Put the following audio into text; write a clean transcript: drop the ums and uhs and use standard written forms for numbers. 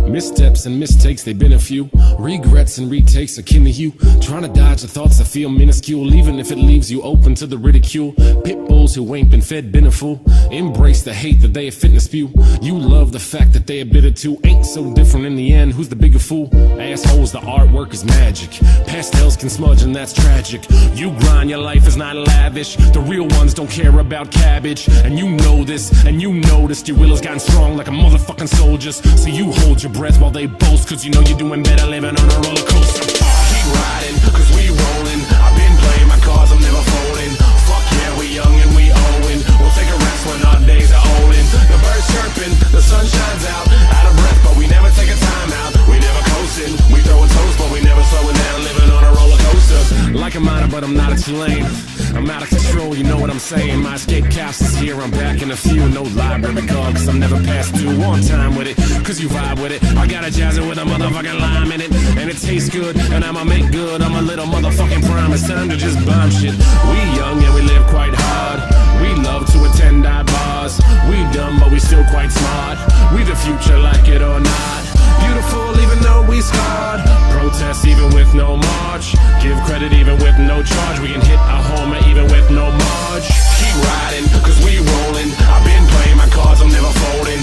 Missteps and mistakes, they've been a few. Regrets and retakes akin to you. Trying to dodge the thoughts that feel minuscule, even if it leaves you open to the ridicule. Pit bulls who ain't been fed, been a fool. Embrace the hate that they have fit and spew. You love the fact that they are bitter too. Ain't so different in the end, who's the bigger fool? Assholes, the artwork is magic. Pastels can smudge and that's tragic. You grind, your life is not lavish. The real ones don't care about cabbage. And you know this, and you noticed your will has gotten strong like a motherfucking soldier's. So you hold your breath while they boast, cause you know you're doing better living on a roller coaster. Keep riding, cause we rolling. I've been playing my cards, I'm never folding. Fuck yeah, we young and we owing. We'll take a rest when our days are olden. The birds chirping, the sun shines out of breath, but we never take a time out. We never coasting, we throwing toast, but we never slowing down, living on a roller coaster. Like a miner, but I'm not a Tulane. I'm out of control, you know what I'm saying. My escape caps is here, I'm back in a few. No library card, cause I'm never past due. On time with it, cause you vibe with it. I gotta jazz it with a motherfucking lime in it. And it tastes good, and I'ma make good. I'm a little motherfucking prime, it's time to just bomb shit. We young and we live quite hard. We love to attend dive bars. We dumb, but we still quite smart. We the future, like it or not. Beautiful even though we scarred. Protest even with no march. Give credit even with no charge. We can hit a homer even with no marge. Keep riding, cause we rolling. I've been playing my cards, I'm never folding.